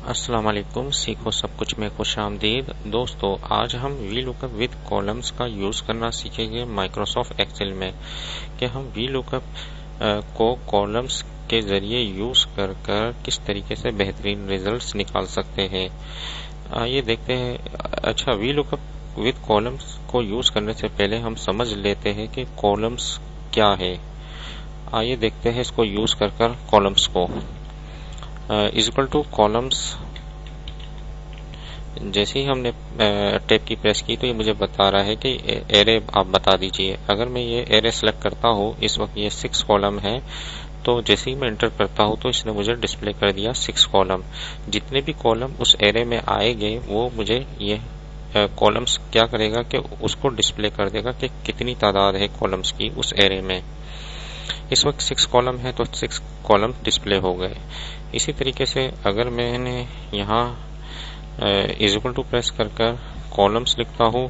अस्सलाम वालेकुम। सीखो सब कुछ में खुशामदीद। दोस्तों, आज हम वी लुकअप विद कॉलम्स का यूज़ करना सीखेंगे माइक्रोसॉफ्ट एक्सेल में कि हम वी लुकअप को कॉलम्स के ज़रिए यूज़ कर कर किस तरीके से बेहतरीन रिजल्ट्स निकाल सकते हैं। आइए देखते हैं। अच्छा, वी लुकअप विद कॉलम्स को यूज़ करने से पहले हम समझ लेते हैं कि कॉलम्स क्या है। आइए देखते हैं इसको यूज़ कर कर कॉलम्स को। Is equal two columns. जैसे ही हमने टैब की प्रेस की तो ये मुझे बता रहा है कि एरे आप बता दीजिए। अगर मैं ये एरे सेलेक्ट करता हूँ, इस वक्त ये 6 कॉलम है, तो जैसे ही मैं एंटर करता हूँ तो इसने मुझे डिस्प्ले कर दिया 6 कॉलम। जितने भी कॉलम उस एरे में आएंगे वो मुझे ये कॉलम्स क्या करेगा कि उसको डिस्प्ले कर देगा कि कितनी तादाद है कॉलम्स की उस एरे में। इस वक्त 6 कॉलम है तो 6 कॉलम डिस्प्ले हो गए। इसी तरीके से अगर मैंने यहाँ इज इक्वल टू प्रेस कर कर कॉलम्स लिखता हूँ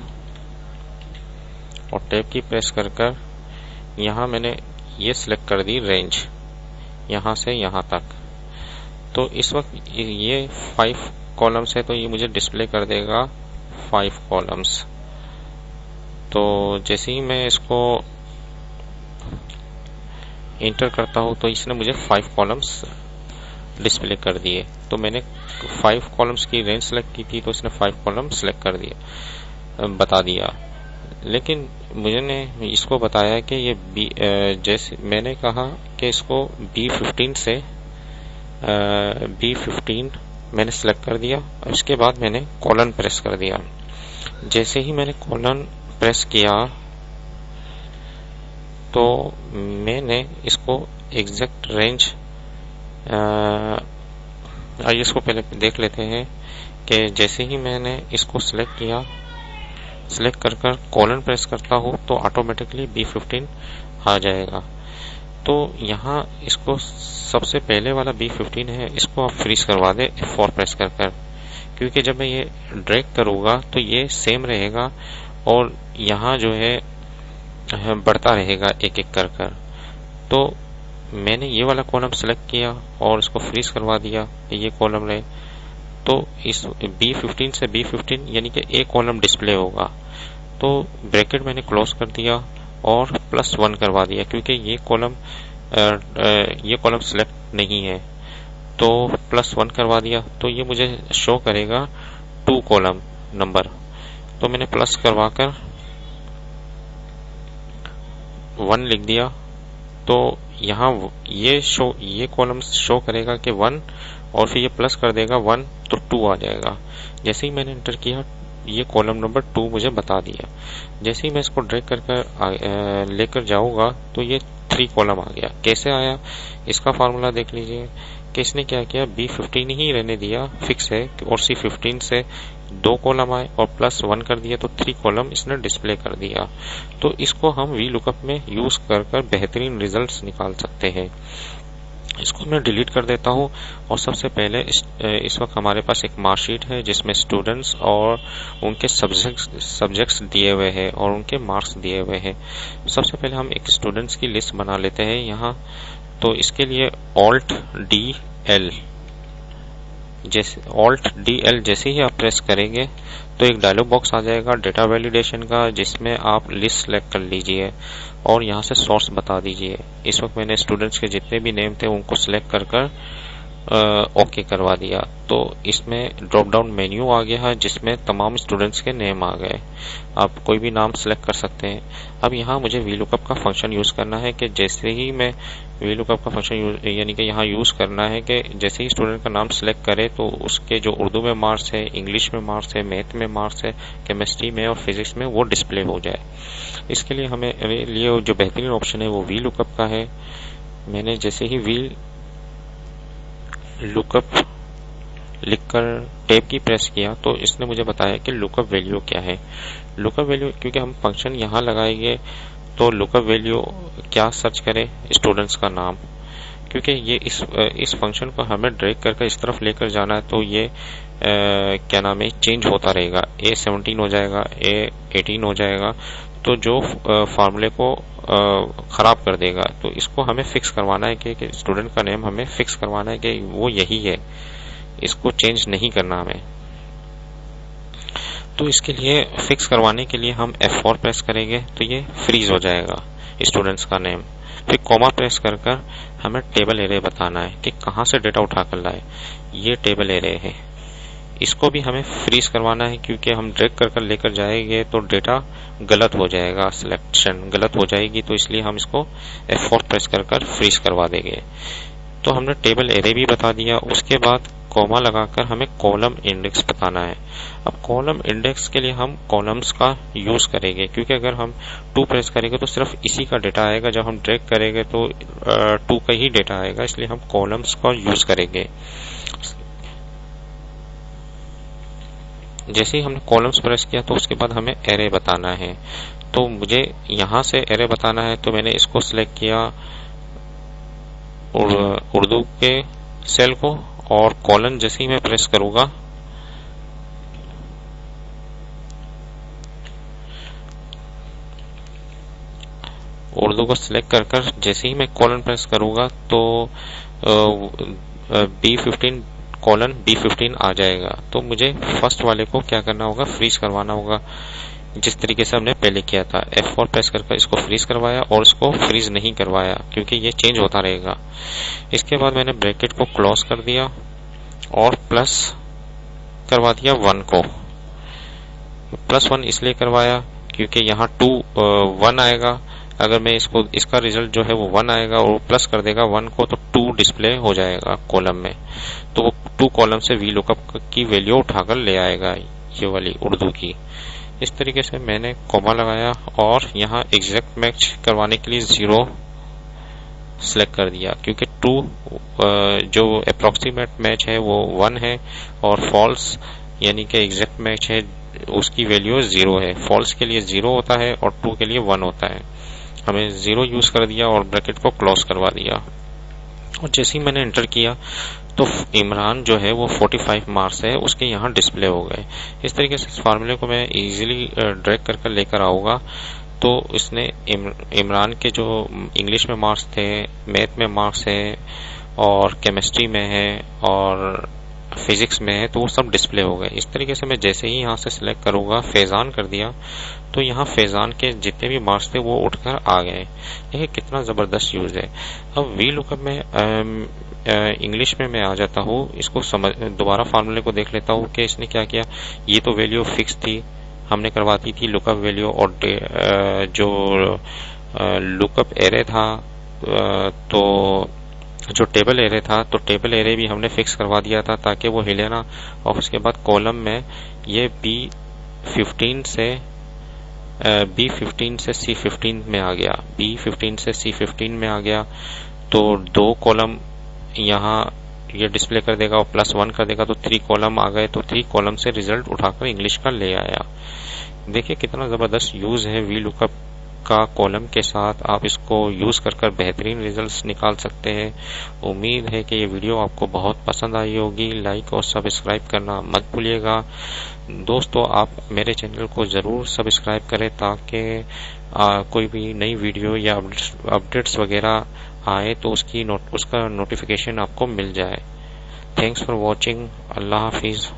और टैब की प्रेस कर कर यहाँ मैंने ये सिलेक्ट कर दी रेंज, यहाँ से यहाँ तक। तो इस वक्त ये 5 कॉलम्स है तो ये मुझे डिस्प्ले कर देगा 5 कॉलम्स। तो जैसे ही मैं इसको इंटर करता हूँ तो इसने मुझे 5 कॉलम्स डिस्प्ले कर दिए। तो मैंने 5 कॉलम्स की रेंज सेलेक्ट की थी तो इसने 5 कॉलम सेलेक्ट कर दिया, बता दिया। लेकिन मुझे ने इसको बताया कि ये जैसे मैंने कहा कि इसको B15 से B15 मैंने सेलेक्ट कर दिया और इसके बाद मैंने कॉलन प्रेस कर दिया। जैसे ही मैंने कॉलन प्रेस किया तो मैंने इसको एग्जैक्ट रेंज, आइए इसको पहले देख लेते हैं कि जैसे ही मैंने इसको सिलेक्ट किया, सिलेक्ट कर कर कॉलन प्रेस करता हूँ तो ऑटोमेटिकली B15 आ जाएगा। तो यहाँ इसको सबसे पहले वाला B15 है, इसको आप फ्रीज करवा दे F4 प्रेस कर कर, क्योंकि जब मैं ये ड्रैग करूँगा तो ये सेम रहेगा और यहाँ जो है बढ़ता रहेगा एक एक कर कर। तो मैंने ये वाला कॉलम सेलेक्ट किया और इसको फ्रीज करवा दिया कि ये कॉलम रहे। तो इस B15 से B15 यानी कि एक कॉलम डिस्प्ले होगा। तो ब्रैकेट मैंने क्लोज कर दिया और +1 करवा दिया, क्योंकि ये कॉलम सेलेक्ट नहीं है। तो +1 करवा दिया तो ये मुझे शो करेगा 2 कॉलम नंबर। तो मैंने प्लस करवा कर 1 लिख दिया। तो यहाँ ये कॉलम शो करेगा कि 1 और फिर ये प्लस कर देगा 1 तो 2 आ जाएगा। जैसे ही मैंने एंटर किया ये कॉलम नंबर 2 मुझे बता दिया। जैसे ही मैं इसको ड्रैग कर लेकर जाऊंगा तो ये 3 कॉलम आ गया। कैसे आया इसका फार्मूला देख लीजिए कि इसने क्या किया, B15 ही रहने दिया, फिक्स है, और C15 से 2 कॉलम आए और +1 कर दिया तो 3 कॉलम इसने डिस्प्ले कर दिया। तो इसको हम वी लुकअप में यूज कर कर बेहतरीन रिजल्ट्स निकाल सकते हैं। इसको मैं डिलीट कर देता हूँ और सबसे पहले इस वक्त हमारे पास एक मार्कशीट है जिसमें स्टूडेंट्स और उनके सब्जेक्ट्स दिए हुए हैं और उनके मार्क्स दिए हुए हैं। सबसे पहले हम एक स्टूडेंट्स की लिस्ट बना लेते हैं यहाँ। तो इसके लिए Alt+DL, जैसे Alt+DL जैसे ही आप प्रेस करेंगे तो एक डायलॉग बॉक्स आ जाएगा डेटा वैलिडेशन का, जिसमें आप लिस्ट सेलेक्ट कर लीजिए और यहाँ से सोर्स बता दीजिए। इस वक्त मैंने स्टूडेंट्स के जितने भी नेम थे उनको सिलेक्ट कर कर ओके करवा दिया। तो इसमें ड्रॉप डाउन मेन्यू आ गया है जिसमें तमाम स्टूडेंट्स के नेम आ गए। आप कोई भी नाम सेलेक्ट कर सकते हैं। अब यहाँ मुझे वी लुकअप का फंक्शन यूज करना है कि जैसे ही मैं वी लुकअप का फंक्शन यानी कि यहाँ यूज करना है कि जैसे ही स्टूडेंट का नाम सेलेक्ट करे तो उसके जो उर्दू में मार्क्स है, इंग्लिश में मार्क्स है, मैथ में मार्क्स है, केमिस्ट्री में और फिजिक्स में वो डिस्प्ले हो जाए। इसके लिए हमें लिए जो बेहतरीन ऑप्शन है वो वी लुकअप का है। मैंने जैसे ही वी लुकअप लिखकर टैब की प्रेस किया तो इसने मुझे बताया कि लुकअप वैल्यू क्या है। लुकअप वैल्यू, क्योंकि हम फंक्शन यहाँ लगाएंगे तो लुकअप वैल्यू क्या सर्च करें, स्टूडेंट्स का नाम, क्योंकि ये इस फंक्शन को हमें ड्रैग करके इस तरफ लेकर जाना है तो ये क्या नाम है, चेंज होता रहेगा। A17 हो जाएगा, A18 हो जाएगा, तो जो फार्मूले को खराब कर देगा। तो इसको हमें फिक्स करवाना है कि स्टूडेंट का नेम हमें फिक्स करवाना है कि वो यही है, इसको चेंज नहीं करना हमें। तो इसके लिए फिक्स करवाने के लिए हम F4 प्रेस करेंगे तो ये फ्रीज हो जाएगा स्टूडेंट्स का नेम। फिर कॉमा प्रेस कर कर हमें टेबल एरे बताना है कि कहाँ से डेटा उठा कर लाए। ये टेबल एरे है, इसको भी हमें फ्रीज करवाना है क्योंकि हम ड्रैग कर कर लेकर जाएंगे तो डेटा गलत हो जाएगा, सिलेक्शन गलत हो जाएगी, तो इसलिए हम इसको F4 प्रेस कर कर फ्रीज करवा देंगे। तो हमने टेबल एरे भी बता दिया। उसके बाद कॉमा लगाकर हमें कॉलम इंडेक्स बताना है। अब कॉलम इंडेक्स के लिए हम कॉलम्स का यूज करेंगे क्योंकि अगर हम 2 प्रेस करेंगे तो सिर्फ इसी का डेटा आएगा, जब हम ड्रैग करेंगे तो 2 का ही डेटा आएगा, इसलिए हम कॉलम्स का यूज करेंगे। जैसे ही हमने कॉलम्स प्रेस किया तो उसके बाद हमें एरे बताना है। तो मुझे यहां से एरे बताना है तो मैंने इसको सिलेक्ट किया उर्दू के सेल को, और कॉलन जैसे ही मैं प्रेस करूंगा उर्दू को सिलेक्ट कर कर जैसे ही मैं कॉलन प्रेस करूंगा तो B15 कॉलन B15 आ जाएगा। तो मुझे फर्स्ट वाले को क्या करना होगा, फ्रीज करवाना होगा, जिस तरीके से हमने पहले किया था। F4 प्रेस करके इसको फ्रीज करवाया और इसको फ्रीज नहीं करवाया क्योंकि ये चेंज होता रहेगा। इसके बाद मैंने ब्रैकेट को क्लोज कर दिया और प्लस करवा दिया 1 को। +1 इसलिए करवाया क्योंकि यहाँ 1 आएगा, अगर मैं इसका रिजल्ट जो है वो 1 आएगा और प्लस कर देगा 1 को तो 2 डिस्प्ले हो जाएगा कॉलम में, तो वो 2 कॉलम से VLOOKUP की वैल्यू उठाकर ले आएगा ये वाली उर्दू की। इस तरीके से मैंने कॉमा लगाया और यहाँ एग्जैक्ट मैच करवाने के लिए 0 सिलेक्ट कर दिया क्योंकि 2 जो अप्रोक्सीमेट मैच है वो 1 है और फॉल्स यानी कि एग्जैक्ट मैच है उसकी वैल्यू 0 है। फॉल्स के लिए 0 होता है और 2 के लिए 1 होता है। हमें 0 यूज कर दिया और ब्रैकेट को क्लोज करवा दिया और जैसे ही मैंने एंटर किया तो इमरान जो है वो 45 मार्क्स है उसके यहाँ डिस्प्ले हो गए। इस तरीके से इस फार्मूले को मैं इजीली ड्रैग कर लेकर आऊंगा। तो इसने इमरान के जो इंग्लिश में मार्क्स थे, मैथ में मार्क्स है और केमिस्ट्री में है और फिजिक्स में है, तो वो सब डिस्प्ले हो गए। इस तरीके से मैं जैसे ही यहाँ से सिलेक्ट करूंगा, फैजान कर दिया, तो यहाँ फैजान के जितने भी मार्क्स थे वो उठकर आ गए। देखिए कितना जबरदस्त यूज है। अब VLOOKUP में इंग्लिश में मैं आ जाता हूँ, इसको दोबारा फार्मूले को देख लेता हूँ कि इसने क्या किया। ये तो वैल्यू फिक्स थी, हमने करवाती थी लुकअप वैल्यू, और जो लुकअप एरे था तो जो टेबल एरे था तो टेबल एरे भी हमने फिक्स करवा दिया था ताकि वो हिले ना। और उसके बाद कॉलम में ये B15 से C15 में आ गया, B15 से C15 में आ गया। तो 2 कॉलम यहाँ ये डिस्प्ले कर देगा और +1 कर देगा तो 3 कॉलम आ गए। तो 3 कॉलम से रिजल्ट उठाकर इंग्लिश का ले आया। देखिए कितना जबरदस्त यूज है VLOOKUP का कॉलम के साथ। आप इसको यूज कर बेहतरीन रिजल्ट्स निकाल सकते हैं। उम्मीद है कि ये वीडियो आपको बहुत पसंद आई होगी। लाइक और सब्सक्राइब करना मत भूलिएगा। दोस्तों आप मेरे चैनल को जरूर सब्सक्राइब करें ताकि कोई भी नई वीडियो या अपडेट्स वगैरह आए तो उसका नोटिफिकेशन आपको मिल जाए। Thanks for watching. Allah Hafiz.